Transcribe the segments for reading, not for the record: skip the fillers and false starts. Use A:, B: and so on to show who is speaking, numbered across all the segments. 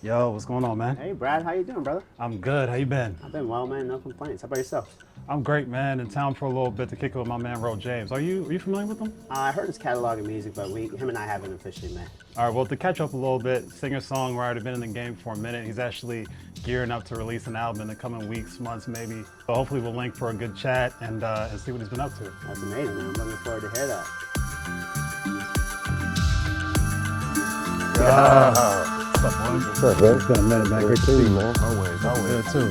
A: Yo, what's going on, man?
B: Hey, Brad, how you doing, brother?
A: I'm good. How you been?
B: I've been well, man. No complaints. How about yourself?
A: I'm great, man. In town for a little bit to kick it with my man, Ro James. Are you familiar with him?
B: I heard his catalog of music, but him and I haven't officially met.
A: All right. Well, to catch up a little bit, singer-songwriter, been in the game for a minute. He's actually gearing up to release an album in the coming weeks, months, maybe. So hopefully we'll link for a good chat and see what he's been up to.
B: That's amazing, man. I'm looking forward to hear that.
A: What's up, boy?
C: What's up, man?
A: It's been a minute, man. Great to see you, man.
C: Always.
A: Good too.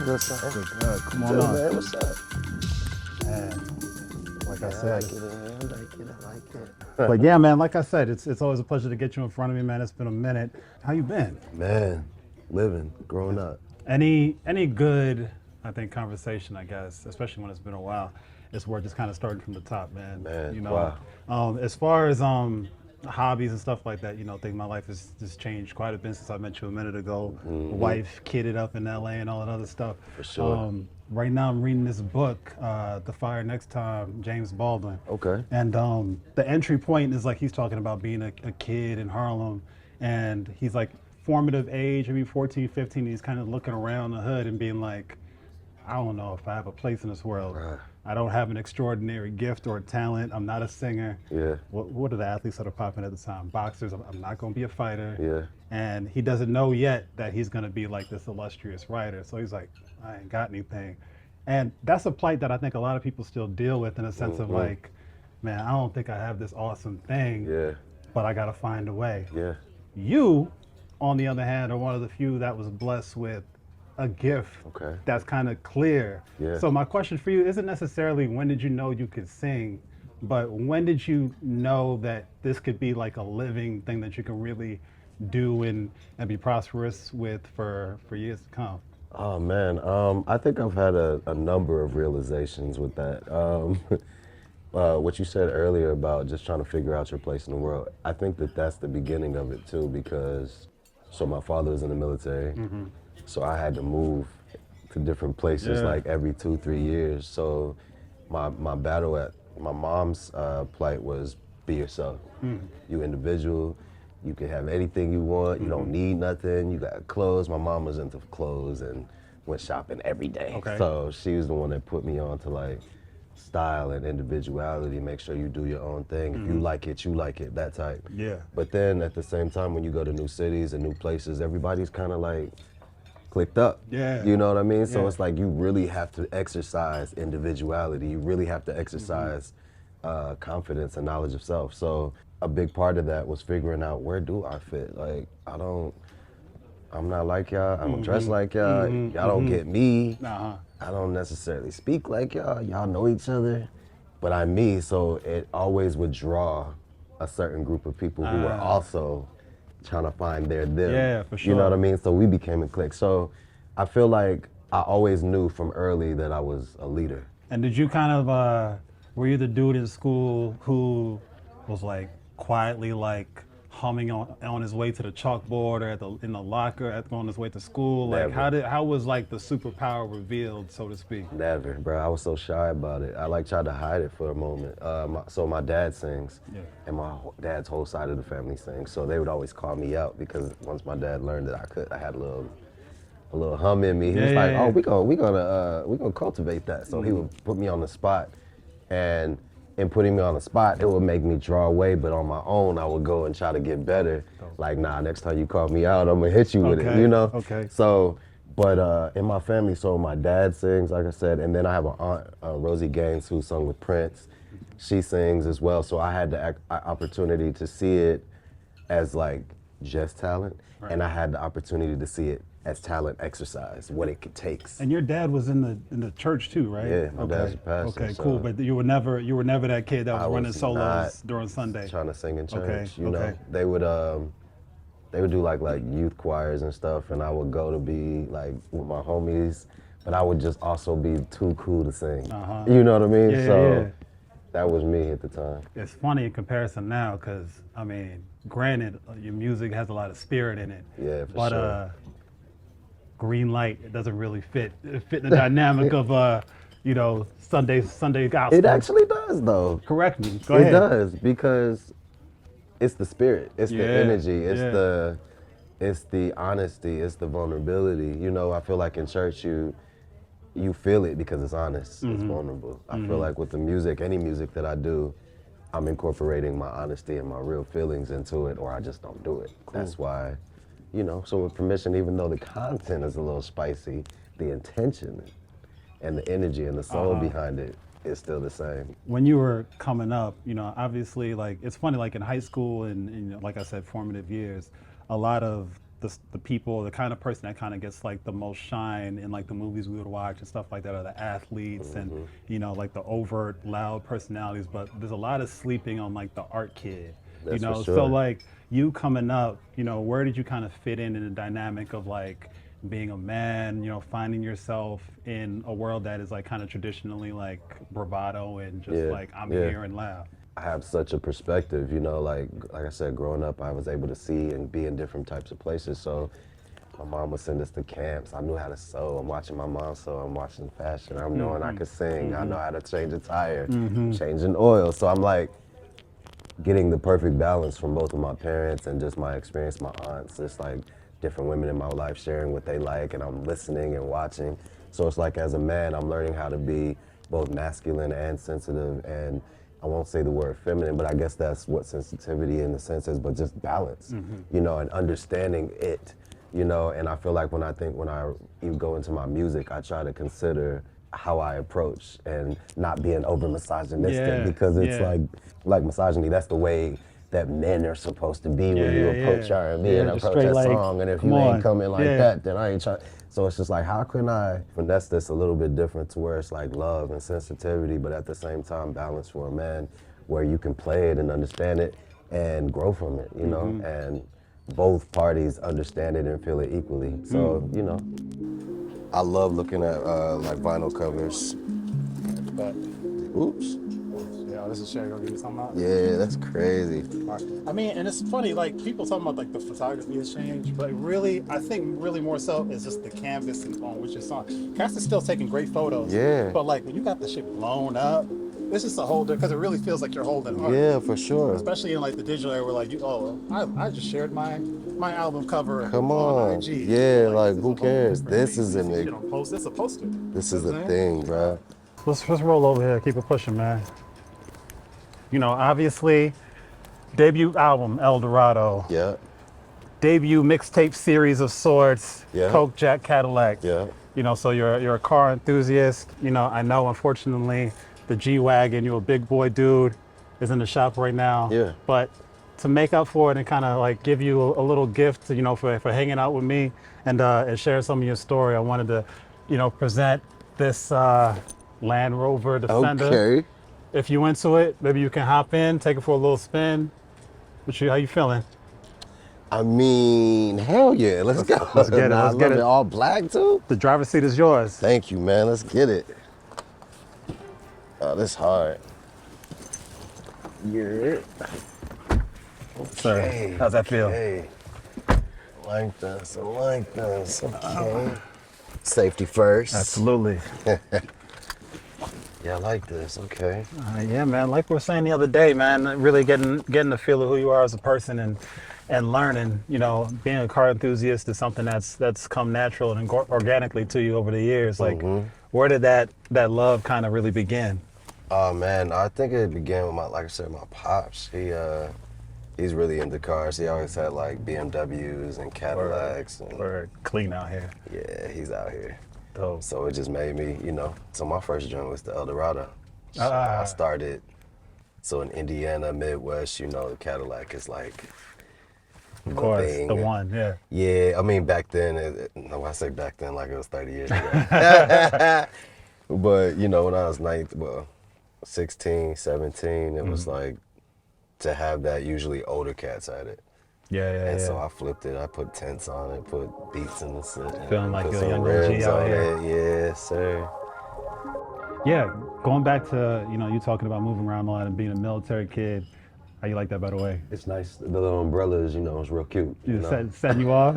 C: That's
A: Good. Come on
C: Chill,
A: on,
C: man. What's up?
A: man. Like I
C: I
A: said.
C: like it, man. I like it. I like it.
A: But yeah, man. Like I said, it's always a pleasure to get you in front of me, man. It's been a minute. How you been?
C: Man, living, growing up.
A: Any good, I think, conversation, I guess, especially when it's been a while, it's worth just kind of starting from the top, man.
C: Man,
A: you know,
C: wow.
A: as far as hobbies and stuff like that, you know, I think my life has just changed quite a bit since I met you a minute ago. Wife, kidded up in LA and all that other stuff.
C: For sure.
A: Right now I'm reading this book, The Fire Next Time, James Baldwin.
C: Okay.
A: And the entry point is like he's talking about being a kid in Harlem, and he's like formative age, maybe 14, 15, and he's kind of looking around the hood and being like, I don't know if I have a place in this world.
C: Right.
A: I don't have an extraordinary gift or talent. I'm not a singer.
C: Yeah.
A: What are the athletes that are popping at the time? Boxers. I'm not going to be a fighter.
C: Yeah.
A: And he doesn't know yet that he's going to be like this illustrious writer. So he's like, I ain't got anything. And that's a plight that I think a lot of people still deal with, in a sense of like, man, I don't think I have this awesome thing,
C: Yeah.
A: but I got to find a way.
C: Yeah.
A: You, on the other hand, are one of the few that was blessed with a gift
C: Okay.
A: that's kind of clear.
C: Yeah.
A: So my question for you isn't necessarily when did you know you could sing, but when did you know that this could be like a living thing that you can really do and be prosperous with for years to come?
C: Oh, man. I think I've had a number of realizations with that. What you said earlier about just trying to figure out your place in the world, I think that that's the beginning of it too, because so my father was in the military. So I had to move to different places like every 2-3 years. So my battle at my mom's plight was be yourself. You individual, you can have anything you want. You don't need nothing. You got clothes. My mom was into clothes and went shopping every day.
A: Okay.
C: So she was the one that put me on to like style and individuality, make sure you do your own thing. If you like it, that type.
A: Yeah.
C: But then at the same time, when you go to new cities and new places, everybody's kind of like clicked up.
A: Yeah.
C: You know what I mean? So
A: Yeah.
C: it's like you really have to exercise individuality. You really have to exercise confidence and knowledge of self. So a big part of that was figuring out, where do I fit? Like, I'm not like y'all. I don't dress like y'all. Y'all don't get me.
A: Uh-huh.
C: I don't necessarily speak like y'all. Y'all know each other, but I'm me. So it always would draw a certain group of people who were also trying to find their them.
A: Yeah, for
C: You know
A: sure.
C: what I mean? So we became a clique. So I feel like I always knew from early that I was a leader.
A: And did you kind of, were you the dude in school who was like quietly like humming on his way to the chalkboard or in the locker on his way to school? Like how was like the superpower revealed, so to speak?
C: Never, bro. I was so shy about it. I like tried to hide it for a moment. So my dad sings, and my dad's whole side of the family sings. So they would always call me out because once my dad learned that I had a little hum in me. He was like, "Oh, we gonna cultivate that." So he would put me on the spot, and in putting me on the spot, it would make me draw away. But on my own, I would go and try to get better. Like, nah, next time you call me out, I'm gonna hit you with it. You know?
A: Okay.
C: So, but in my family, so my dad sings, like I said, and then I have an aunt, Rosie Gaines, who sung with Prince. She sings as well. So I had the opportunity to see it as like just talent, and I had the opportunity to see it as talent exercise, what it takes.
A: And your dad was in the church too, right?
C: Yeah, my dad's a pastor.
A: Okay,
C: so
A: cool. But you were never that kid that was running
C: was
A: solos
C: not
A: during Sunday.
C: trying to sing in church.
A: Okay,
C: You know, they would do like youth choirs and stuff, and I would go to be like with my homies, but I would just also be too cool to sing. You know what I mean?
A: Yeah,
C: so
A: yeah.
C: that was me at the time.
A: It's funny in comparison now, because I mean, granted, your music has a lot of spirit in it.
C: Yeah, for
A: but
C: sure.
A: Green Light, it doesn't really fit the dynamic of Sunday gospel.
C: It actually does though.
A: Correct me. Go
C: It
A: ahead.
C: does, because it's the spirit, it's the energy, It's the honesty, it's the vulnerability. You know, I feel like in church you feel it because it's honest, it's vulnerable. I feel like with the music, any music that I do, I'm incorporating my honesty and my real feelings into it, or I just don't do it. That's why, you know, so with permission, even though the content is a little spicy, the intention and the energy and the soul behind it is still the same.
A: When you were coming up, you know, obviously, like, it's funny, like in high school and you know, like I said, formative years, a lot of the people, the kind of person that kind of gets like the most shine in like the movies we would watch and stuff like that are the athletes and, you know, like the overt, loud personalities, but there's a lot of sleeping on like the art kid,
C: That's
A: you know?
C: for sure.
A: So like you coming up, you know, where did you kind of fit in the dynamic of like being a man, you know, finding yourself in a world that is like kind of traditionally like bravado and just like I'm here and loud?
C: I have such a perspective, you know, like I said, growing up, I was able to see and be in different types of places. So my mom would send us to camps. I knew how to sew. I'm watching my mom sew. I'm watching fashion. I'm knowing I could sing. I know how to change a tire, changing oil. So I'm like getting the perfect balance from both of my parents and just my experience, my aunts, just like different women in my life sharing what they like, and I'm listening and watching. So it's like as a man, I'm learning how to be both masculine and sensitive, and I won't say the word feminine, but I guess that's what sensitivity in the sense is, but just balance, you know, and understanding it, you know, and I feel like when I even go into my music, I try to consider how I approach and not being over misogynistic because it's like misogyny, that's the way that men are supposed to be when you approach R&B and approach that
A: like,
C: song, and if you ain't coming like that, then I ain't trying. So it's just like, how can I finesse this a little bit different to where it's like love and sensitivity, but at the same time balance for a man, where you can play it and understand it and grow from it, you know, and both parties understand it and feel it equally. So, you know, I love looking at like vinyl covers.
A: But
C: Oops.
A: yeah, this is Sherry gonna give you something out.
C: Yeah, that's crazy.
A: I mean, and it's funny, like people talking about like the photography has changed, but really, I think really more so is just the canvas and on which it's on. Cass is still taking great photos.
C: Yeah.
A: But like when you got the shit blown up, it's just a whole different, because it really feels like you're holding art.
C: Yeah, for sure.
A: Especially in like the digital era, where like I just shared my album cover.
C: Come on.
A: IG.
C: Yeah, like
A: it's
C: who
A: a whole
C: cares?
A: different
C: This
A: thing.
C: is
A: You see
C: an
A: shit on post. It's a poster.
C: This is a thing, bro.
A: Let's roll over here. Keep it pushing, man. You know, obviously, debut album El Dorado.
C: Yeah.
A: Debut mixtape series of sorts.
C: Yeah.
A: Coke, Jack, Cadillac.
C: Yeah.
A: You know, so you're a car enthusiast. You know, I know unfortunately the G-Wagon, you're a big boy dude, is in the shop right now.
C: Yeah.
A: But to make up for it and kind of like give you a little gift, you know, for hanging out with me and share some of your story, I wanted to, you know, present this Land Rover Defender.
C: Okay.
A: If you into it, maybe you can hop in, take it for a little spin. How you feeling?
C: I mean, hell yeah, let's go.
A: Let's get it,
C: I
A: let's get
C: love
A: it.
C: All black too?
A: The driver's seat is yours.
C: Thank you, man. Let's get it. Oh, this hard. Yeah.
A: Sir, how's that feel?
C: Okay. Like this, I like this. Okay. Safety first.
A: Absolutely.
C: Yeah, I like this. Okay.
A: Yeah, man. Like we were saying the other day, man, really getting the feel of who you are as a person and learning. You know, being a car enthusiast is something that's come natural and organically to you over the years. Like, where did that love kind of really begin?
C: Oh man, I think it began with like I said, my pops. He's really into cars. He always had like BMWs and Cadillacs.
A: We're clean out here.
C: Yeah, he's out here.
A: Dope.
C: So it just made me, you know. So my first joint was the El Dorado. So I started. So in Indiana, Midwest, you know, the Cadillac is like.
A: Of course,
C: thing.
A: the one, yeah.
C: Yeah, I mean back then. No, I say back then like it was 30 years ago. But you know, when I was 16, 17, it was like to have that. Usually older cats had it.
A: Yeah.
C: So I flipped it. I put tents on it, put beats in the set.
A: Feeling like
C: put
A: you're a
C: some
A: young
C: rims
A: OG out
C: on
A: here.
C: it. Yeah, sir.
A: Yeah, going back to, you know, you talking about moving around a lot and being a military kid. How you like that, by the way?
C: It's nice. The little umbrellas, you know, it's real cute. You know?
A: Setting you off?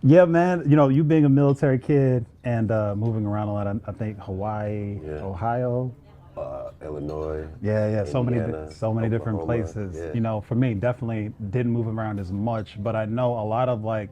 A: Yeah, man. You know, you being a military kid and moving around a lot, I think Hawaii, Ohio,
C: Illinois.
A: Yeah,
C: Indiana,
A: so many different
C: Oklahoma,
A: places.
C: yeah.
A: You know, for me, definitely didn't move around as much, but I know a lot of like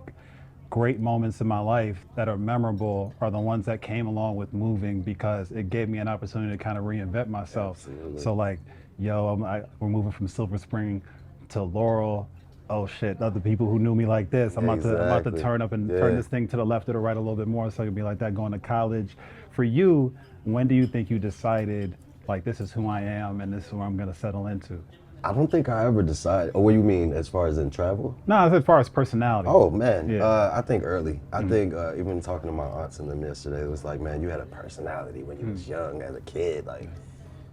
A: great moments in my life that are memorable are the ones that came along with moving because it gave me an opportunity to kind of reinvent myself.
C: Absolutely.
A: So like, we're moving from Silver Spring to Laurel. Oh shit, other people who knew me like this. I'm about to
C: Exactly.
A: turn up and
C: Yeah.
A: turn this thing to the left or the right a little bit more so I can be like that going to college. For you, when do you think you decided like this is who I am and this is where I'm gonna settle into?
C: I don't think I ever decided. Oh, what do you mean as far as in travel?
A: No, as far as personality.
C: Oh man,
A: Yeah.
C: I think early. I think even talking to my aunts and them yesterday, it was like, man, you had a personality when you was young as a kid, like.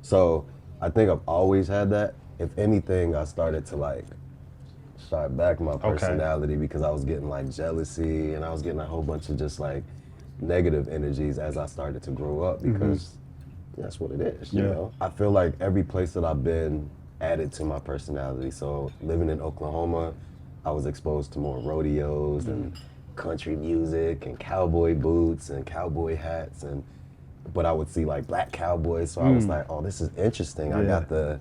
C: So I think I've always had that. If anything, I started to like start back my personality because I was getting like jealousy and I was getting a whole bunch of just like negative energies as I started to grow up because that's what it is. You know, I feel like every place that I've been added to my personality. So living in Oklahoma, I was exposed to more rodeos and country music and cowboy boots and cowboy hats but I would see like black cowboys. So I was like, oh, this is interesting. I got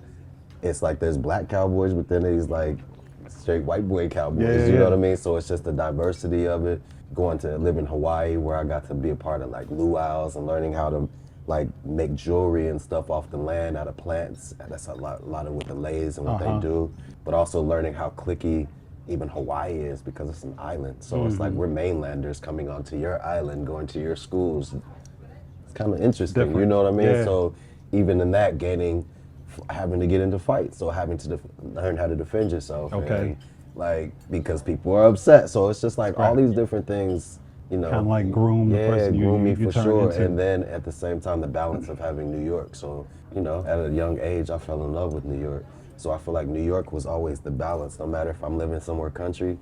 C: it's like there's black cowboys, but then there's like straight white boy cowboys, you know what I mean? So it's just the diversity of it. Going to live in Hawaii where I got to be a part of like luau's and learning how to like make jewelry and stuff off the land out of plants. And that's a lot of what the lays and what they do. But also learning how cliquey even Hawaii is because it's an island. So it's like we're mainlanders coming onto your island, going to your schools. It's kind of interesting, you know what I mean?
A: Yeah.
C: So even in that, having to get into fights, so having to learn how to defend yourself.
A: Okay.
C: And, like, because people are upset. So it's just like all these different things, you know.
A: Kind of like groom the person
C: groom me
A: you
C: for
A: turn
C: sure.
A: into.
C: And then at the same time, the balance of having New York. So, you know, at a young age, I fell in love with New York. So I feel like New York was always the balance. No matter if I'm living somewhere country,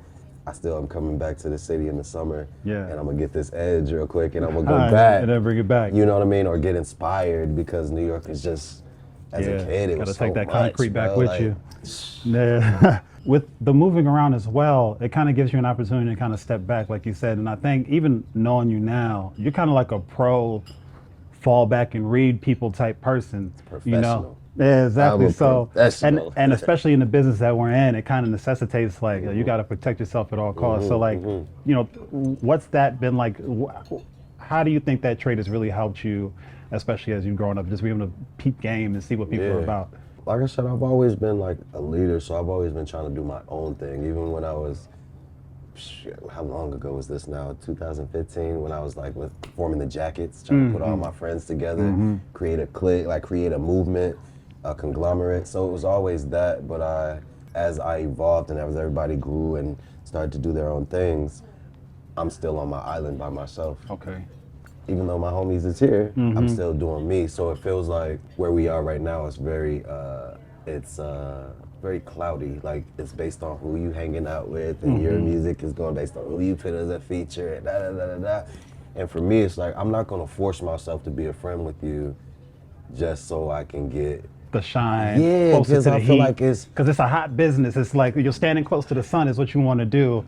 C: I still am coming back to the city in the summer.
A: Yeah.
C: And I'm gonna get this edge real quick and I'm gonna go
A: Alright,
C: back.
A: and then bring it back.
C: You know what I mean? Or get inspired because New York is just, as a kid, it
A: gotta
C: was
A: take
C: so
A: that
C: much,
A: concrete back
C: bro.
A: with
C: Like,
A: you. Yeah. With the moving around as well, it kind of gives you an opportunity to kind of step back, like you said. And I think even knowing you now, you're kind of like a pro fall back and read people type person. You know?
C: professional.
A: Yeah, exactly.
C: I'm a
A: So,
C: professional.
A: and especially in the business that we're in, it kind of necessitates like you got to protect yourself at all costs. So, like, you know, what's that been like? How do you think that trait has really helped you, especially as you've grown up, just being able to peep game and see what people are about?
C: Like I said, I've always been like a leader, so I've always been trying to do my own thing. Even when I was, how long ago was this now? 2015, when I was like forming the Jackets, trying to put all my friends together, create a clique, like create a movement, a conglomerate. So it was always that, but as I evolved and as everybody grew and started to do their own things, I'm still on my island by myself.
A: Okay.
C: Even though my homies is here, I'm still doing me. So it feels like where we are right now is very cloudy. Like it's based on who you hanging out with, and your music is going based on who you put as a feature, and da da da da da. And for me, it's like I'm not gonna force myself to be a friend with you, just so I can get
A: The shine.
C: Yeah,
A: closer
C: because
A: to the
C: I feel
A: heat.
C: like it's.
A: Because it's a hot business. It's like you're standing close to the sun is what you want to do.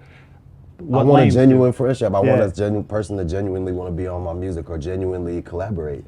C: I want a genuine friendship. I want
A: Yeah.
C: a genuine person to genuinely want to be on my music or genuinely collaborate,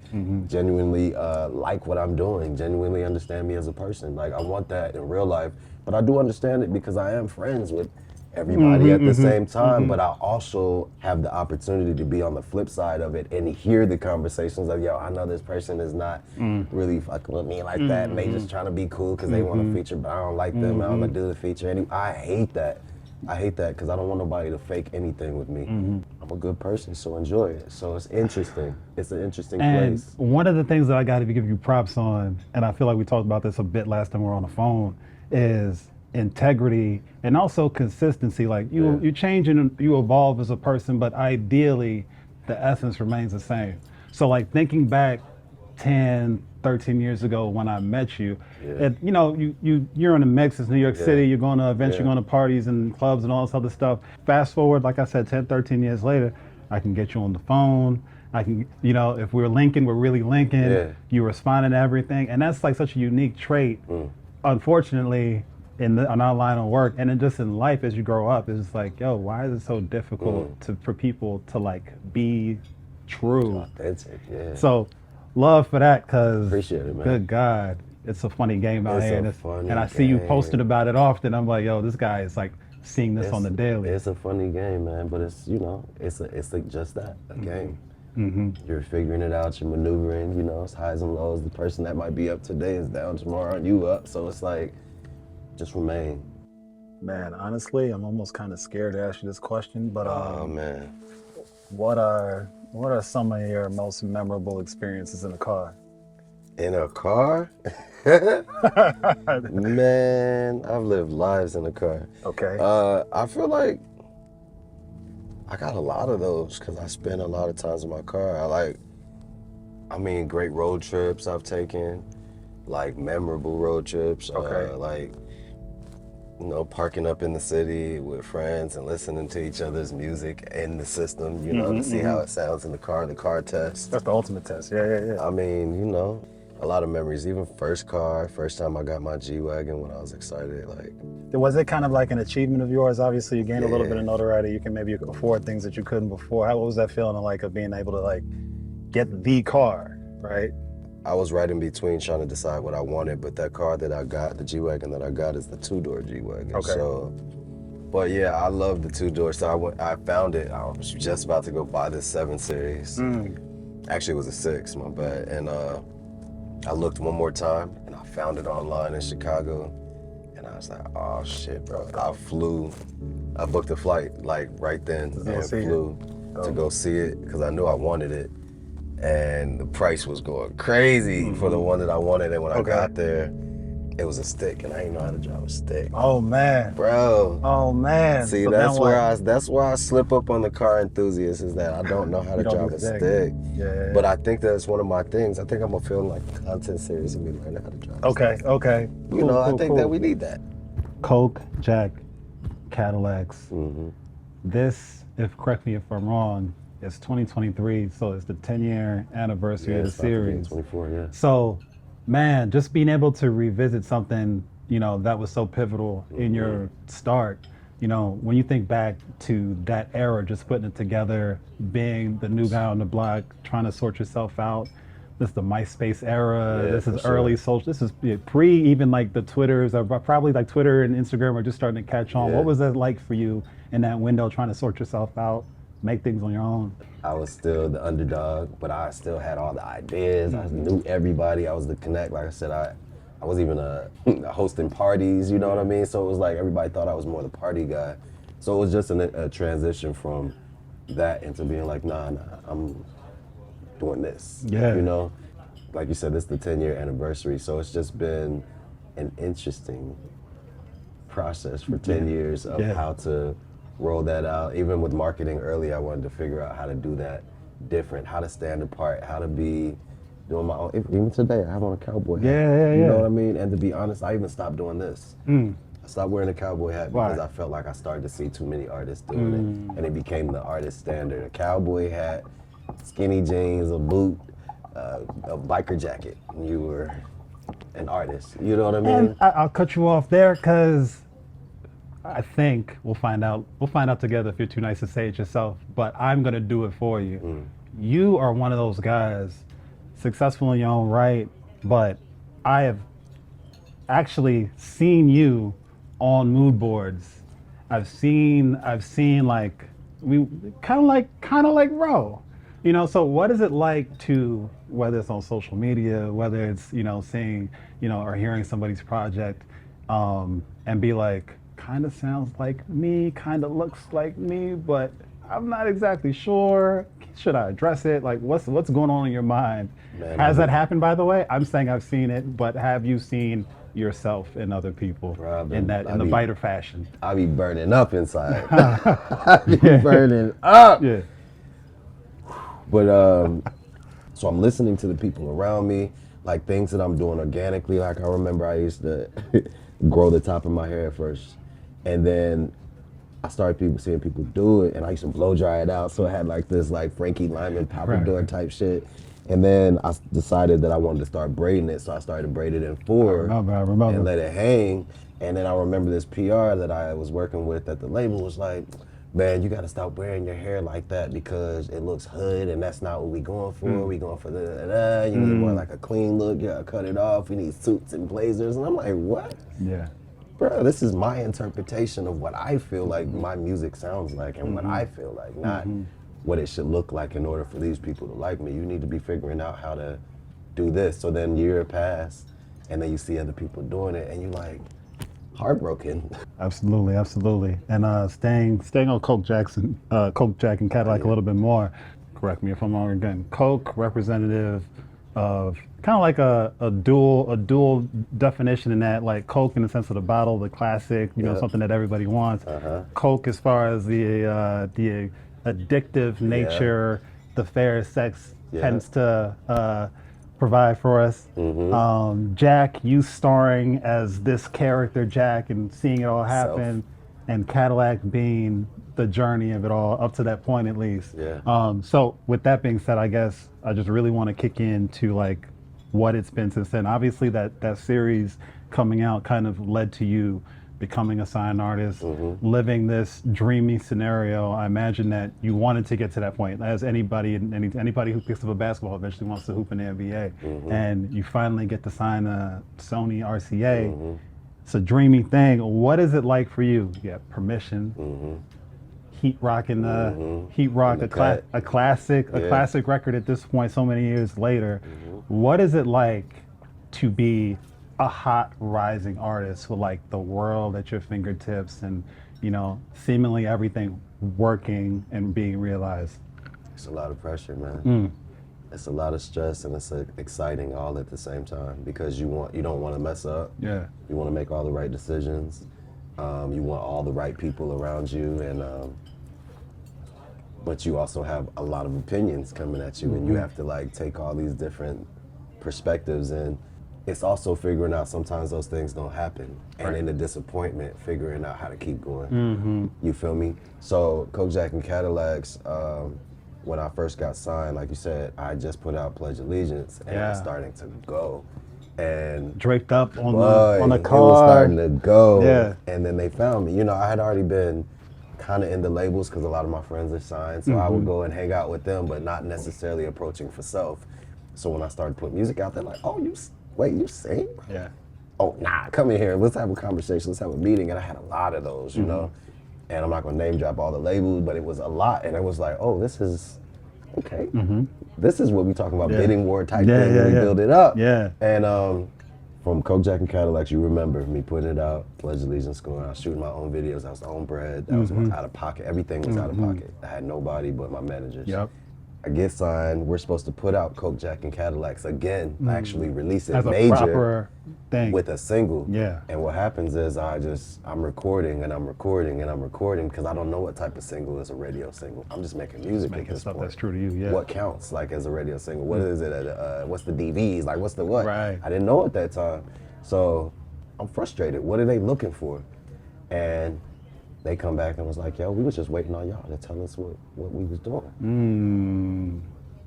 C: genuinely like what I'm doing, genuinely understand me as a person. Like I want that in real life, but I do understand it because I am friends with everybody at the same time, but I also have the opportunity to be on the flip side of it and hear the conversations of, yo, I know this person is not really fucking with me like that, and they just trying to be cool because they want to feature, but I don't like them, I don't want to do the feature. I hate that. I hate that because I don't want nobody to fake anything with me. I'm a good person, so enjoy it. So it's interesting. It's an interesting
A: And
C: place.
A: one of the things that I got to give you props on, and I feel like we talked about this a bit last time we were on the phone, is integrity and also consistency. Like you change and you evolve as a person, but ideally the essence remains the same. So like thinking back 10, 13 years ago when I met you, you know, you're in the mix. It's New York City. You're going to events, you're going to parties and clubs and all this other stuff. Fast forward, like I said, 10, 13 years later, I can get you on the phone. I can, you know, if we're linking, we're really linking.
C: Yeah.
A: You responding to everything. And that's like such a unique trait. Unfortunately, in our line of work and then just in life as you grow up, it's just like, yo, why is it so difficult for people to like be true?
C: Authentic, yeah.
A: So love for that, because
C: Appreciate it, man.
A: good God, it's a funny game out
C: It's
A: here.
C: a funny
A: and I see you
C: game.
A: posted about it often. I'm like, yo, this guy is like seeing this on the daily.
C: It's a funny game, man, but it's, you know, it's like just that, a game. You're figuring it out, you're maneuvering, you know, it's highs and lows. The person that might be up today is down tomorrow and you up, so it's like, just remain.
A: Man, honestly, I'm almost kind of scared to ask you this question, but
C: Oh, man.
A: what are some of your most memorable experiences in a car?
C: In a car? Man, I've lived lives in a car.
A: Okay.
C: I feel like I got a lot of those because I spend a lot of times in my car. Great road trips I've taken, like memorable road trips.
A: Okay.
C: Like, you know, parking up in the city with friends and listening to each other's music in the system, you know, to see how it sounds in the car test.
A: That's the ultimate test. Yeah.
C: I mean, you know, a lot of memories. Even first time I got my G-Wagon when I was excited, like.
A: Was it kind of like an achievement of yours? Obviously, you gained a little
C: Yeah.
A: bit of notoriety. You can maybe afford things that you couldn't before. What was that feeling like of being able to like get the car, right?
C: I was right in between trying to decide what I wanted, but that car that I got, the G-Wagon that I got, is the two-door G-Wagon.
A: Okay.
C: So, but yeah, I love the two-door. So I found it. I was just about to go buy this 7 Series. Actually, it was a 6, my bad. And I looked one more time, and I found it online in Chicago. And I was like, oh shit, bro. I booked a flight like right then and flew to go see it because I knew I wanted it. And the price was going crazy for the one that I wanted. And when I got there, it was a stick, and I didn't know how to drive a stick.
A: Oh man.
C: Bro.
A: Oh man.
C: See,
A: So
C: that's
A: then
C: where I slip up on the car enthusiast, is that I don't know how to
A: You don't
C: drive
A: do
C: a
A: stick.
C: stick.
A: Yeah.
C: But I think that's one of my things. I think I'm gonna film like a content series and be learning how to drive.
A: Okay.
C: You know, I think that we need that.
A: Coke, Jack, Cadillacs. This, if correct me if I'm wrong, it's 2023, so it's the 10-year anniversary of the
C: it's about to be
A: series.
C: 24, yeah.
A: So, man, just being able to revisit something, you know, that was so pivotal in your start. You know, when you think back to that era, just putting it together, being the new guy on the block, trying to sort yourself out. This is the MySpace era.
C: Yeah,
A: this is
C: for sure.
A: early social. This is pre even like the Twitters, or probably like Twitter and Instagram are just starting to catch on.
C: Yeah.
A: What was that like for you in that window, trying to sort yourself out, make things on your own?
C: I was still the underdog, but I still had all the ideas. I knew everybody. I was the connect. Like I said, I was even hosting parties, you know what I mean? So it was like everybody thought I was more the party guy. So it was just a transition from that into being like, nah, I'm doing this.
A: Yeah.
C: You know? Like you said, this is the 10-year anniversary. So it's just been an interesting process for 10 years of how to roll that out. Even with marketing early, I wanted to figure out how to do that different, how to stand apart, how to be doing my own. Even today, I have on a cowboy hat.
A: Yeah.
C: You know what I mean? And to be honest, I even stopped doing this. I stopped wearing a cowboy hat because
A: Why?
C: I felt like I started to see too many artists doing it. And it became the artist standard. A cowboy hat, skinny jeans, a boot, a biker jacket. You were an artist. You know what I mean?
A: And I'll cut you off there because I think we'll find out. We'll find out together if you're too nice to say it yourself. But I'm gonna do it for you. You are one of those guys, successful in your own right. But I have actually seen you on mood boards. I've seen like we kind of like Ro. You know, so what is it like to, whether it's on social media, whether it's, you know, seeing, you know, or hearing somebody's project, and be like, kind of sounds like me, kind of looks like me, but I'm not exactly sure. Should I address it? Like, what's going on in your mind?
C: Man,
A: Has that happened, by the way? I'm saying I've seen it, but have you seen yourself and other people in the biter fashion?
C: I be burning up inside. I be burning up.
A: Yeah.
C: But so I'm listening to the people around me, like things that I'm doing organically. Like I remember I used to grow the top of my hair at first, and then I started seeing people do it, and I used to blow dry it out, so it had like this like Frankie Lyman pompadour type shit. And then I decided that I wanted to start braiding it, so I started braiding it in 4
A: I remember.
C: and let it hang. And then I remember this PR that I was working with at the label was like, man, you gotta stop wearing your hair like that because it looks hood and that's not what we going for. We going for the you need more like a clean look, you gotta cut it off, we need suits and blazers. And I'm like, what?
A: Yeah.
C: Bro, this is my interpretation of what I feel like my music sounds like and what I feel like, not what it should look like in order for these people to like me. You need to be figuring out how to do this. So then year pass and then you see other people doing it and you like, heartbroken.
A: Absolutely, absolutely. And staying on Coke Jack and Cadillac a little bit more. Correct me if I'm wrong again. Coke representative of kind of like a dual definition in that, like Coke in the sense of the bottle, the classic, you know, something that everybody wants. Coke as far as the addictive nature, the fair sex tends to provide for us. Jack, you starring as this character Jack and seeing it all happen, and Cadillac being the journey of it all up to that point at least. So with that being said, I guess I just really want to kick into like what it's been since then. Obviously that series coming out kind of led to you becoming a signed artist, living this dreamy scenario. I imagine that you wanted to get to that point, as anybody who picks up a basketball eventually wants to hoop in the NBA. And you finally get to sign a Sony RCA. It's a dreamy thing. What is it like for you? You get permission, Heat Rock, a classic record at this point, so many years later. What is it like to be a hot rising artist with like the world at your fingertips and, you know, seemingly everything working and being realized?
C: It's a lot of pressure, man. It's a lot of stress and it's exciting all at the same time because you don't want to mess up. You want to make all the right decisions. You want all the right people around you, and but you also have a lot of opinions coming at you, and you have to like take all these different perspectives, and it's also figuring out sometimes those things don't happen, and in the disappointment, figuring out how to keep going. You feel me? So Coke Jack and Cadillacs, when I first got signed, like you said, I just put out Pledge Allegiance, and it was starting to go. And
A: draped up on the car.
C: It was starting to go. And then they found me. You know, I had already been kind of in the labels because a lot of my friends are signed, so I would go and hang out with them, but not necessarily approaching for self. So when I started putting music out, they're like, "Oh, you sing?" Oh, nah, come in here. Let's have a conversation. Let's have a meeting. And I had a lot of those, you know. And I'm not gonna name drop all the labels, but it was a lot. And it was like, oh, this is okay. This is what we talking about, bidding war type thing. We build it up. And from Coke Jack and Cadillacs, you remember me putting it out, Pledge Allegiance, going out, shooting my own videos. That was the own bread. That was out of pocket. Everything was out of pocket. I had nobody but my managers. I get signed. We're supposed to put out Coke Jack and Cadillacs again, actually release it
A: as
C: major
A: a proper thing
C: with a single. And what happens is I'm recording and I'm recording and I'm recording because I don't know what type of single is a radio single. I'm just making music at this
A: stuff
C: point.
A: That's true to you.
C: What counts like as a radio single? What is it? What's the DVs? Like what's the what?
A: Right.
C: I didn't know at that time, so I'm frustrated. What are they looking for? And they come back and was like, yo, we was just waiting on y'all to tell us what we was doing.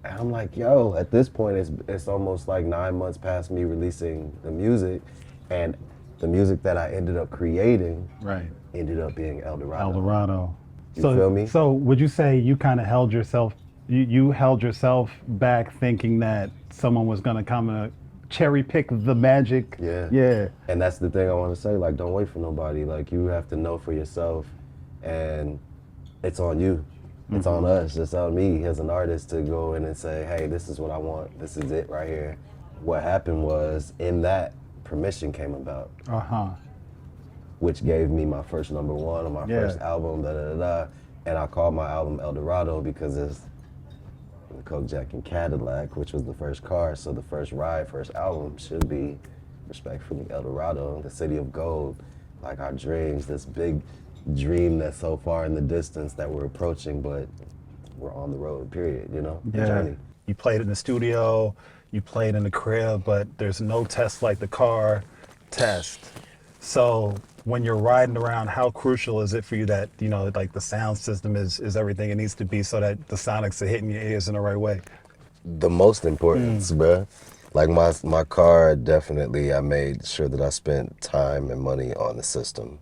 C: And I'm like, yo, at this point, it's almost like 9 months past me releasing the music, and the music that I ended up creating ended up being El Dorado. You feel me?
A: So would you say you kind of held yourself, you held yourself back thinking that someone was gonna come and cherry pick the magic?
C: And that's the thing I want to say, like, don't wait for nobody. Like, you have to know for yourself, and it's on you. It's on us. It's on me as an artist to go in and say, hey, this is what I want. This is it right here. What happened was, in that, permission came about, which gave me my first #1 on my first album, and I called my album El Dorado because it's the Coke Jack and Cadillac, which was the first car, so the first ride, first album should be, respectfully, El Dorado, the city of gold, like our dreams, this big dream that's so far in the distance that we're approaching, but we're on the road, period, you know, the journey.
A: You played in the studio, you played in the crib, but there's no test like the car test. So when you're riding around, how crucial is it for you that, you know, like the sound system is everything it needs to be so that the sonics are hitting your ears in the right way?
C: The most important, bruh. Like my car, definitely, I made sure that I spent time and money on the system.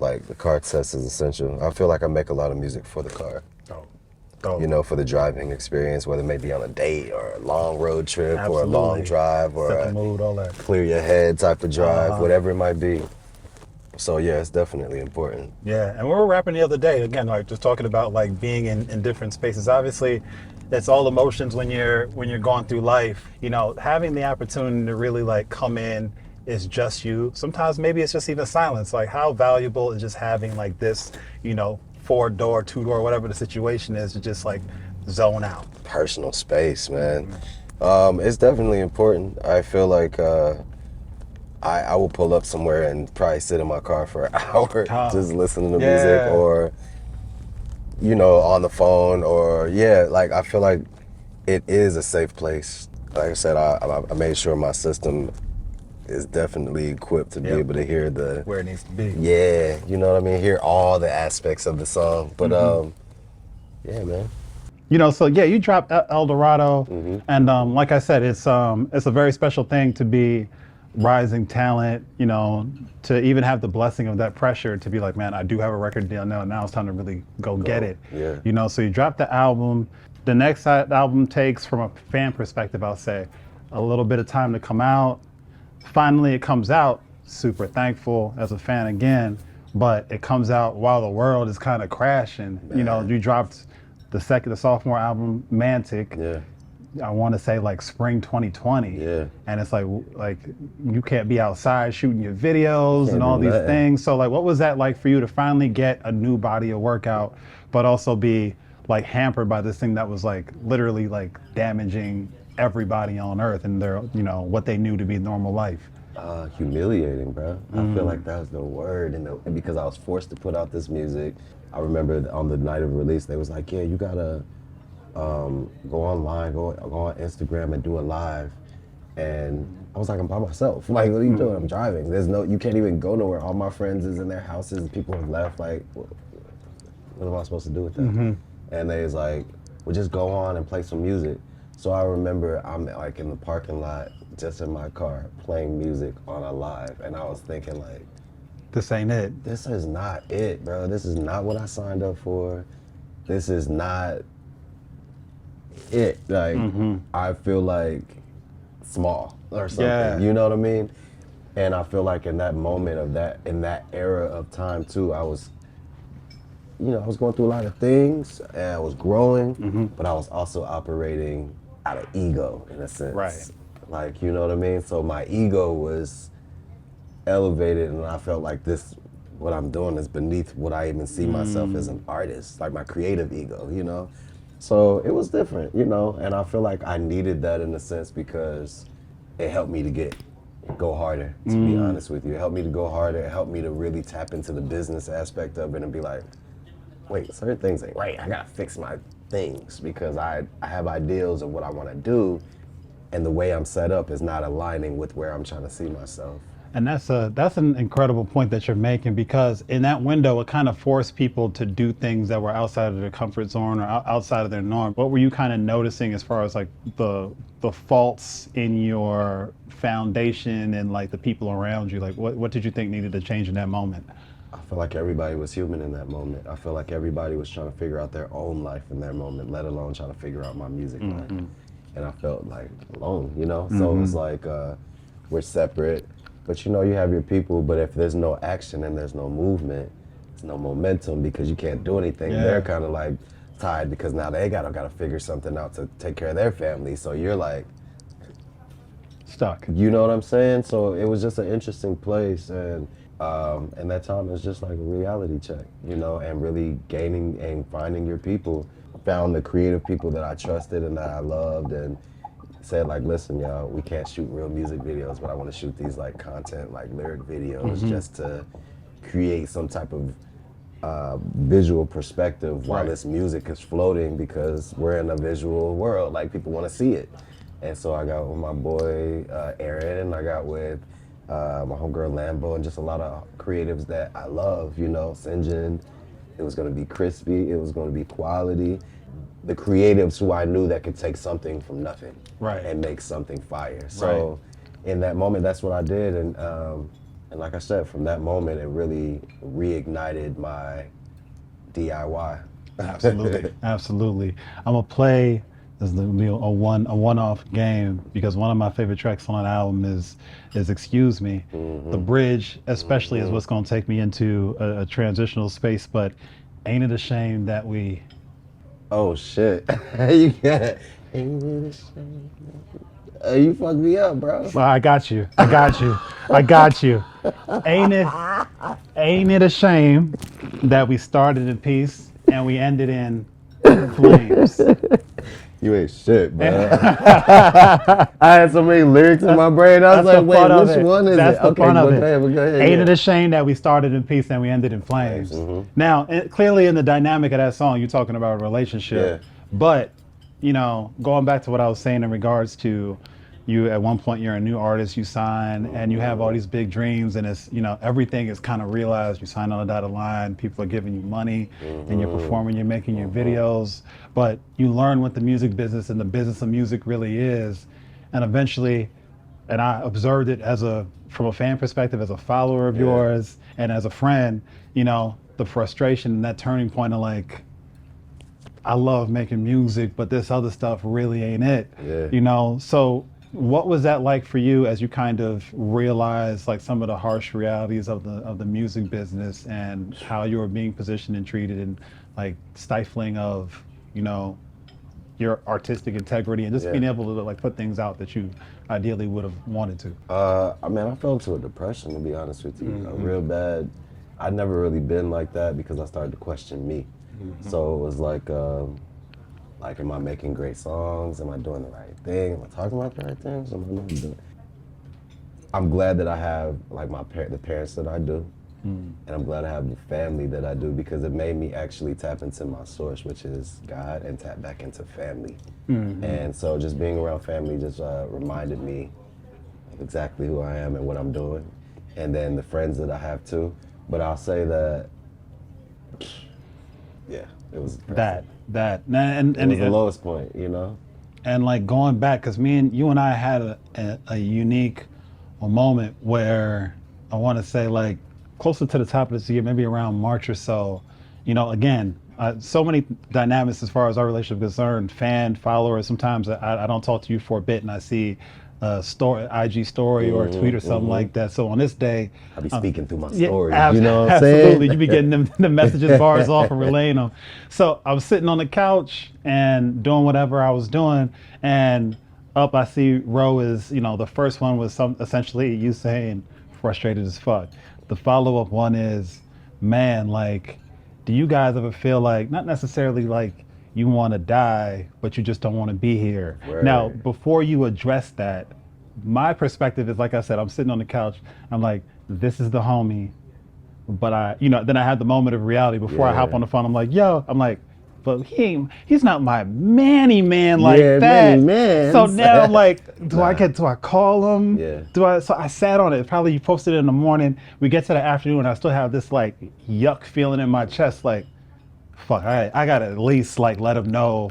C: Like the car test is essential. I feel like I make a lot of music for the car.
A: Dope.
C: You know, for the driving experience, whether it may be on a date or a long road trip or a long
A: Absolutely.
C: drive or
A: Set the
C: a
A: mood, all that.
C: clear your head type of drive,
A: Uh-huh.
C: whatever it might be. So yeah, it's definitely important.
A: Yeah, and we were rapping the other day again, like just talking about like being in different spaces. Obviously, it's all emotions when you're going through life. You know, having the opportunity to really like come in is just you. Sometimes maybe it's just even silence. Like how valuable is just having like this, you know, 4-door, 2-door, whatever the situation is, to just like zone out.
C: Personal space, man. It's definitely important. I feel like I will pull up somewhere and probably sit in my car for an hour just listening to music, or you know, on the phone, or like I feel like it is a safe place. Like I said, I made sure my system is definitely equipped to be able to hear the
A: Where it needs to be.
C: yeah, you know what I mean, hear all the aspects of the song. But yeah, man.
A: You know, so yeah, you dropped El Dorado, and like I said, it's a very special thing to be rising talent. You know, to even have the blessing of that pressure to be like, man, I do have a record deal now. Now it's time to really go get it.
C: Yeah.
A: You know, so you dropped the album. The next album takes, from a fan perspective, I'll say, a little bit of time to come out. Finally, it comes out. Super thankful as a fan again, but it comes out while the world is kind of crashing. Man. You know, you dropped the sophomore album, Mantic.
C: Yeah.
A: I want to say like spring 2020.
C: Yeah.
A: And it's like you can't be outside shooting your videos and all these things. So like, what was that like for you to finally get a new body of work out, but also be like hampered by this thing that was like literally like damaging everybody on earth and their, you know, what they knew to be normal life?
C: Humiliating, bro. I feel like that's the word, and because I was forced to put out this music. I remember on the night of release, they was like, yeah, you gotta go online, go on Instagram and do a live. And I was like, I'm by myself. Like, what are you doing? I'm driving. You can't even go nowhere. All my friends is in their houses. People have left. Like, what am I supposed to do with that? And they was like, well, just go on and play some music. So I remember I'm like in the parking lot, just in my car, playing music on a live. And I was thinking like,
A: this ain't it.
C: This is not it, bro. This is not what I signed up for. This is not it. Like, I feel like small or something.
A: Yeah.
C: You know what I mean? And I feel like in that moment in that era of time too, I was going through a lot of things and I was growing, but I was also operating out of ego in a sense.
A: Right.
C: Like, you know what I mean? So my ego was elevated, and I felt like what I'm doing is beneath what I even see myself as an artist, like my creative ego, you know? So it was different, you know? And I feel like I needed that in a sense because it helped me to go harder, to be honest with you. It helped me to go harder. It helped me to really tap into the business aspect of it and be like, wait, certain things ain't right. I gotta fix my things because I have ideals of what I wanna do, and the way I'm set up is not aligning with where I'm trying to see myself.
A: And that's an incredible point that you're making, because in that window, it kind of forced people to do things that were outside of their comfort zone or outside of their norm. What were you kind of noticing as far as like the faults in your foundation and like the people around you? Like what did you think needed to change in that moment?
C: I feel like everybody was human in that moment. I feel like everybody was trying to figure out their own life in that moment, let alone trying to figure out my music life. And I felt like alone, you know? So it was like, we're separate. But you know, you have your people, but if there's no action and there's no movement, there's no momentum because you can't do anything. Yeah. They're kind of like tied because now they gotta figure something out to take care of their family. So you're like
A: stuck.
C: You know what I'm saying? So it was just an interesting place, and that time it was just like a reality check, you know, and really gaining and finding your people. Found the creative people that I trusted and that I loved, and said like, listen, y'all, we can't shoot real music videos, but I want to shoot these like content, like lyric videos, just to create some type of visual perspective while this music is floating, because we're in a visual world, like people want to see it. And so I got with my boy Aaron, and I got with my homegirl Lambo, and just a lot of creatives that I love, you know, Sinjin. It was gonna be crispy, it was gonna be quality. The creatives who I knew that could take something from nothing and make something fire. So in that moment, that's what I did. And And like I said, from that moment, it really reignited my DIY.
A: Absolutely, absolutely. I'm gonna play. This is gonna be a one-off game because one of my favorite tracks on that album is "Excuse Me." The bridge, especially, is what's gonna take me into a transitional space. But ain't it a shame that we?
C: Oh shit! You can't. Ain't it a shame? You fucked me up, bro.
A: Well, I got you. I got you. I got you. Ain't it a shame that we started in peace and we ended in flames?
C: You ain't shit, bro. I had so many lyrics in my brain. I was like, wait, which one is
A: That's
C: it?
A: the
C: Okay,
A: fun of
C: go
A: it.
C: ahead, go ahead.
A: Ain't
C: Yeah.
A: it a shame that we started in peace and we ended in flames? Now, clearly in the dynamic of that song, you're talking about a relationship.
C: Yeah.
A: But, you know, going back to what I was saying in regards to you, at one point you're a new artist, you sign, and you have all these big dreams, and it's, you know, everything is kind of realized. You sign on the dotted line, people are giving you money, and you're performing, you're making your videos, but you learn what the music business and the business of music really is, and eventually, and I observed it from a fan perspective, as a follower of yours, and as a friend, you know, the frustration and that turning point of like, I love making music, but this other stuff really ain't it.
C: Yeah.
A: You know, so what was that like for you as you kind of realized like some of the harsh realities of the music business and how you were being positioned and treated, and like stifling of, you know, your artistic integrity and just being able to like put things out that you ideally would have wanted to?
C: I mean, I fell into a depression, to be honest with you. A real bad. I'd never really been like that because I started to question me. So it was like, am I making great songs? Am I doing the right thing? Am I talking about the right things? Am I not doing? I'm glad that I have like the parents that I do, and I'm glad I have the family that I do, because it made me actually tap into my source, which is God, and tap back into family. And so just being around family just reminded me of exactly who I am and what I'm doing, and then the friends that I have too. But I'll say that, yeah, it was depressing.
A: And
C: It was the lowest point, you know?
A: And like going back, because you and I had a unique moment where I want to say like closer to the top of this year, maybe around March or so, you know, again, so many dynamics as far as our relationship is concerned, fan, follower. Sometimes I don't talk to you for a bit and I see a story, IG story or a tweet or something like that. So on this day,
C: I'll be speaking through my stories, you know what I'm
A: absolutely.
C: saying?
A: You be getting the messages bars off and relaying them. So I was sitting on the couch and doing whatever I was doing, and up I see Ro is, you know, the first one was essentially you saying frustrated as fuck. The follow-up one is, man, like, do you guys ever feel like, not necessarily like you want to die, but you just don't want to be here?
C: Right.
A: Now, before you address that, my perspective is, like I said, I'm sitting on the couch, I'm like, this is the homie, but then I had the moment of reality before I hop on the phone. I'm like, yo, but he's not my manny man like that.
C: Manny mans.
A: So now I'm like, do I call him?
C: Yeah.
A: So I sat on it. Probably you posted it in the morning. We get to the afternoon and I still have this like yuck feeling in my chest, like, fuck, I gotta at least like let him know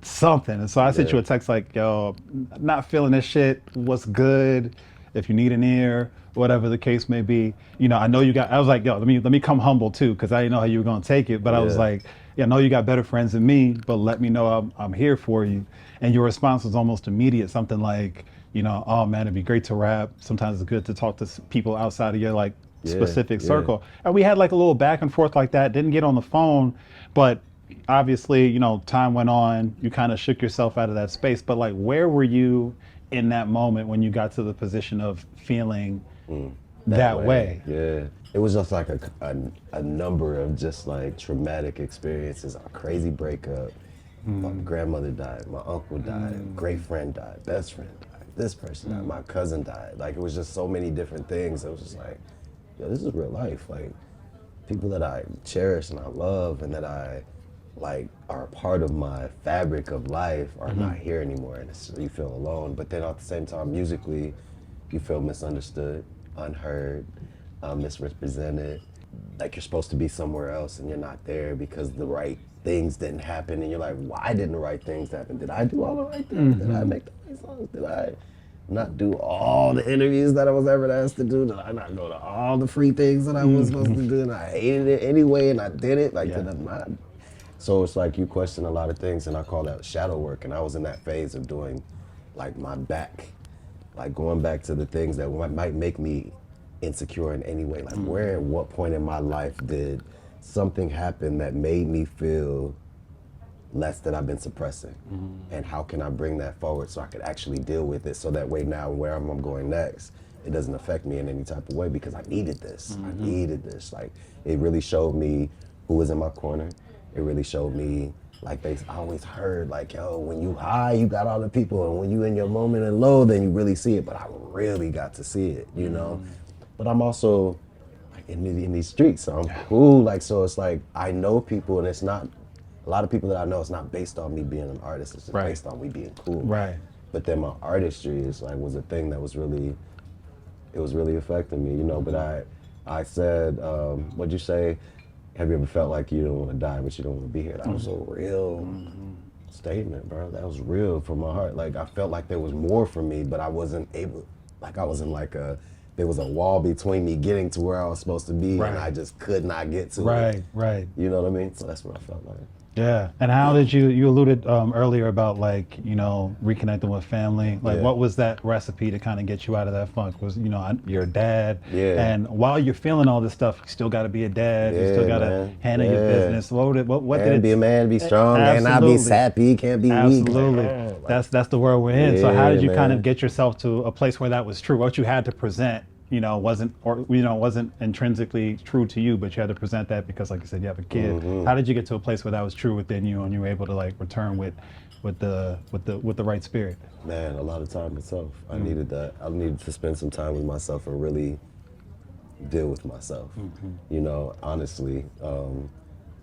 A: something. And so I sent you a text like, yo, not feeling this shit. What's good? If you need an ear, whatever the case may be. You know, I know you got, I was like, yo, let me come humble too, because I didn't know how you were gonna take it. But I was like, yeah, I know you got better friends than me, but let me know I'm here for you. And your response was almost immediate, something like, you know, oh man, it'd be great to rap. Sometimes it's good to talk to people outside of your like specific circle. And we had like a little back and forth like that, didn't get on the phone, but obviously, you know, time went on, you kind of shook yourself out of that space. But like, where were you in that moment when you got to the position of feeling that way?
C: Yeah, it was just like a number of just like traumatic experiences. A crazy breakup. My grandmother died, my uncle died, great friend died, best friend died, this person died, my cousin died. Like, it was just so many different things. It was just like, yo, this is real life. Like, people that I cherish and I love and that I like are a part of my fabric of life are not here anymore, and you feel alone. But then at the same time, musically, you feel misunderstood, unheard, misrepresented, like you're supposed to be somewhere else and you're not there because the right things didn't happen, and you're like, why didn't the right things happen? Did I do all the right things? Did I make the right songs? not do all the interviews that I was ever asked to do? Did I not go to all the free things that I was supposed to do? And I hated it anyway, and I did it. Like, did I not? So it's like you question a lot of things, and I call that shadow work. And I was in that phase of doing, like, my back, like going back to the things that might make me insecure in any way. Like, where at what point in my life did something happen that made me feel less that I've been suppressing? And how can I bring that forward so I could actually deal with it, so that way now where I'm going next, it doesn't affect me in any type of way, because I needed this. I needed this. Like, it really showed me who was in my corner. It really showed me, like, I always heard, like, yo, when you high, you got all the people, and when you in your moment and low, then you really see it. But I really got to see it, you know? But I'm also, like, in these streets, so I'm cool. Like, so it's like, I know people, and it's not, a lot of people that I know, it's not based on me being an artist, it's just based on me being cool.
A: Right.
C: But then my artistry is like, was a thing that was really, it was really affecting me, you know? But I said, what'd you say? Have you ever felt like you don't want to die, but you don't want to be here? That was a real statement, bro. That was real from my heart. Like, I felt like there was more for me, but I wasn't able, like, I wasn't like there was a wall between me getting to where I was supposed to be, and I just could not get to it.
A: Right.
C: You know what I mean? So that's what I felt like.
A: Yeah. And how did you alluded earlier about, like, you know, reconnecting with family. Like, what was that recipe to kind of get you out of that funk? Was, you know, you're a dad.
C: Yeah.
A: And while you're feeling all this stuff, you still got to be a dad. You still got to handle your business. What did it?
C: Be a man, be strong, and not be sappy, can't be weak.
A: Absolutely.
C: Like,
A: That's the world we're in. So how did you kind of
C: man.
A: get yourself to a place where that was true? What you had to present, you know, wasn't intrinsically true to you, but you had to present that because, like you said, you have a kid. How did you get to a place where that was true within you, and you were able to, like, return with the right spirit?
C: Man, a lot of time myself. I needed that. I needed to spend some time with myself and really deal with myself. You know, honestly,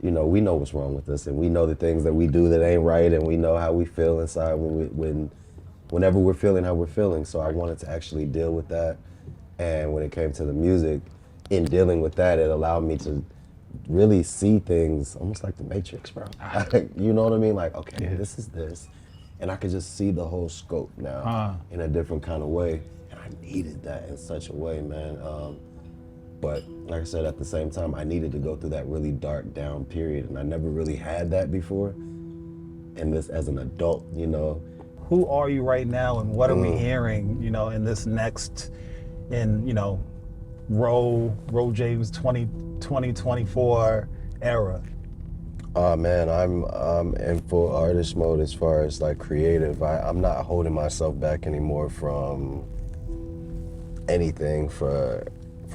C: you know, we know what's wrong with us, and we know the things that we do that ain't right, and we know how we feel inside whenever we're feeling how we're feeling. So I wanted to actually deal with that. And when it came to the music, in dealing with that, it allowed me to really see things almost like the Matrix, bro. You know what I mean? Like, okay, this is this. And I could just see the whole scope now in a different kind of way. And I needed that in such a way, man. But like I said, at the same time, I needed to go through that really dark down period. And I never really had that before. And this as an adult, you know.
A: Who are you right now, and what are we hearing, you know, in this next, you know, Ro James 2024 era?
C: Man, I'm in full artist mode as far as, like, creative. I'm not holding myself back anymore from anything for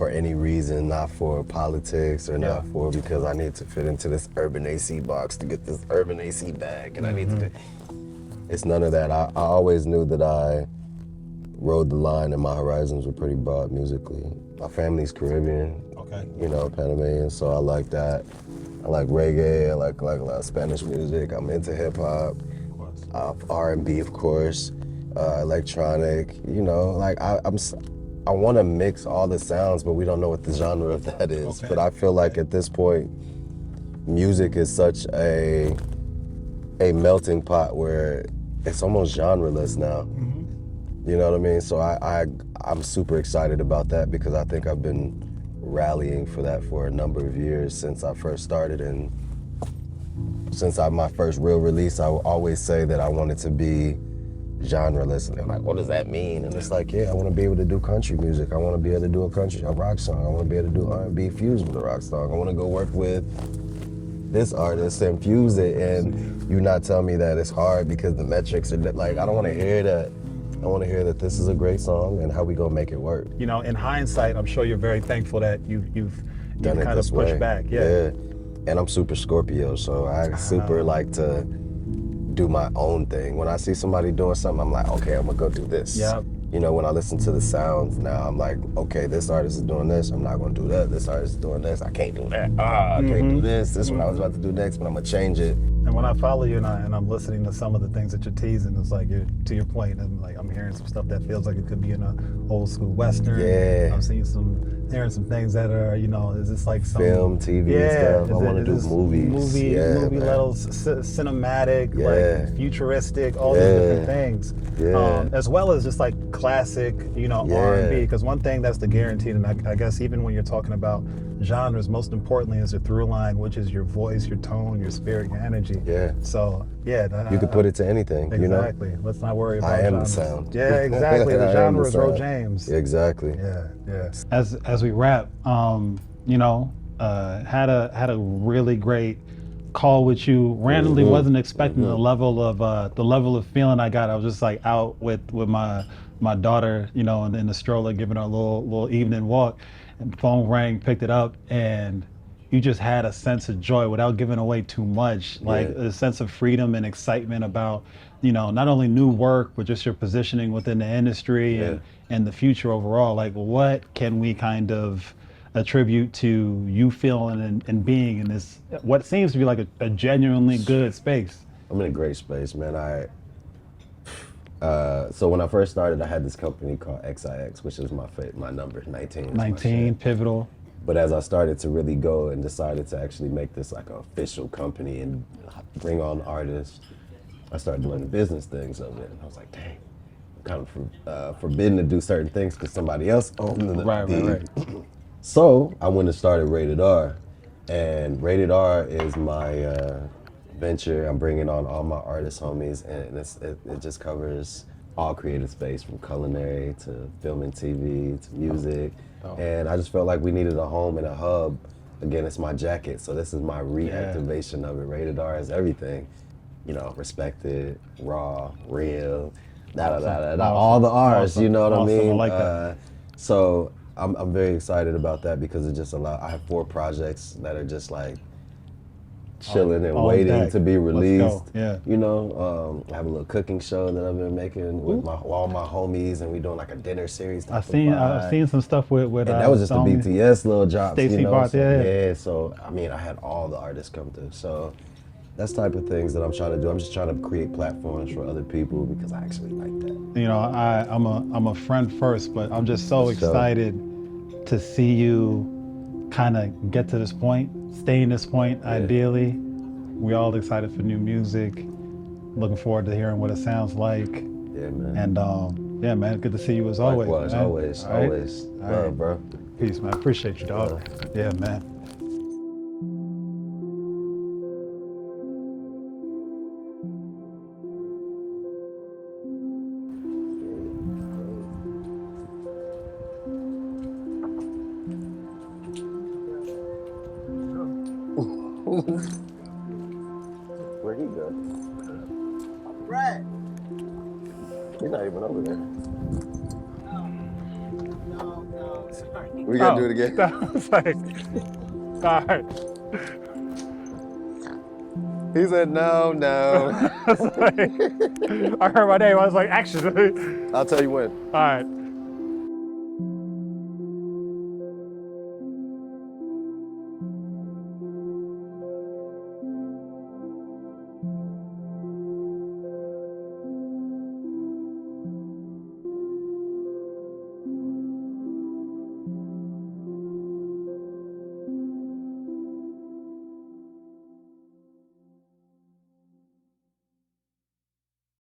C: any reason, not for politics or not for because I need to fit into this urban AC box to get this urban AC bag, and I need to. It's none of that. I always knew that I rode the line and my horizons were pretty broad musically. My family's Caribbean, you know, Panamanian, so I like that. I like reggae, I like a lot of Spanish music. I'm into hip hop, R&B, of course, electronic, you know, like I want to mix all the sounds, but we don't know what the genre of that is. But I feel like at this point, music is such a melting pot where it's almost genreless now. You know what I mean? So I'm super excited about that, because I think I've been rallying for that for a number of years since I first started. And since my first real release, I would always say that I wanted to be genreless. And they're like, what does that mean? And it's like, yeah, I want to be able to do country music. I want to be able to do a rock song. I want to be able to do R&B fused with a rock song. I want to go work with this artist and fuse it, and you not tell me that it's hard because the metrics are like, I don't want to hear that. I want to hear that this is a great song and how we gonna make it work.
A: You know, in hindsight, I'm sure you're very thankful that you've
C: done it
A: kind of pushed back. Yeah.
C: And I'm super Scorpio, so I super like to do my own thing. When I see somebody doing something, I'm like, okay, I'm gonna go do this.
A: Yep.
C: You know, when I listen to the sounds now, I'm like, okay, this artist is doing this, I'm not gonna do that. This artist is doing this, I can't do that. I can't do this. This is what I was about to do next, but I'm gonna change it.
A: And when I follow you and I'm listening to some of the things that you're teasing, it's like to your point, and like I'm hearing some stuff that feels like it could be in a old school western.
C: Yeah.
A: I'm seeing hearing some things that are, is this like some
C: Film, TV, and stuff. I want to do movies.
A: Movie
C: man.
A: levels, cinematic,
C: Yeah.
A: like futuristic, all these different things.
C: Yeah.
A: As well as just like classic, R&B. Because one thing that's the guaranteed, and I guess even when you're talking about genres, most importantly is the through line, which is your voice, your tone, your spirit, your energy.
C: Yeah.
A: So
C: You could put it to anything,
A: exactly. Let's not worry about
C: I am
A: genres.
C: the sound.
A: Yeah, exactly. The
C: I am
A: genre
C: the
A: is Ro
C: sound.
A: James.
C: Exactly.
A: Yeah. As we wrap, had a really great call with you. Randomly wasn't expecting the level of feeling I got. I was just like out with my daughter, in the stroller, giving her a little evening walk, and phone rang, picked it up, and you just had a sense of joy without giving away too much, like a sense of freedom and excitement about, not only new work, but just your positioning within the industry and the future overall. Like, what can we kind of attribute to you feeling and being in this, what seems to be like a genuinely good space?
C: I'm in a great space, man. So when I first started, I had this company called XIX, which is my number, 19. is my
A: 19,
C: shit.
A: pivotal.
C: But as I started to really go and decided to actually make this like an official company and bring on artists, I started doing the business things of it. And I was like, dang, I'm kind of forbidden to do certain things because somebody else owned the
A: Right.
C: So I went and started Rated R. And Rated R is my venture. I'm bringing on all my artist homies, and it just covers all creative space, from culinary to film and TV to music. And I just felt like we needed a home and a hub. Again, it's my jacket, so this is my reactivation of it. Rated R is everything. Respected, raw, real, all the R's, you know what I mean?
A: I like that.
C: So I'm very excited about that because it just I have 4 projects that are just like chilling and waiting to be released.
A: Yeah.
C: I have a little cooking show that I've been making with all my homies, and we doing like a dinner series.
A: I've seen some stuff with
C: and that was just the BTS little drops,
A: Stacey Barth,
C: So I had all the artists come through. So that's the type of things that I'm trying to do. I'm just trying to create platforms for other people because I actually like that.
A: I'm a friend first, but I'm just so excited to see you kind of get to this point, stay in this point, ideally. We're all excited for new music. Looking forward to hearing what it sounds like.
C: Yeah, man.
A: And man, good to see you as always.
C: Likewise,
A: man.
C: always.
A: All
C: Love,
A: right.
C: bro.
A: Peace, man. Appreciate you, dog. Yeah, man.
C: Where'd he go?
B: Brad.
C: He's not even over there.
B: No, sorry.
C: We gotta do it again.
A: I was like, all right.
C: He said no.
A: I heard my name. I was like, action.
C: I'll tell you when.
A: All right.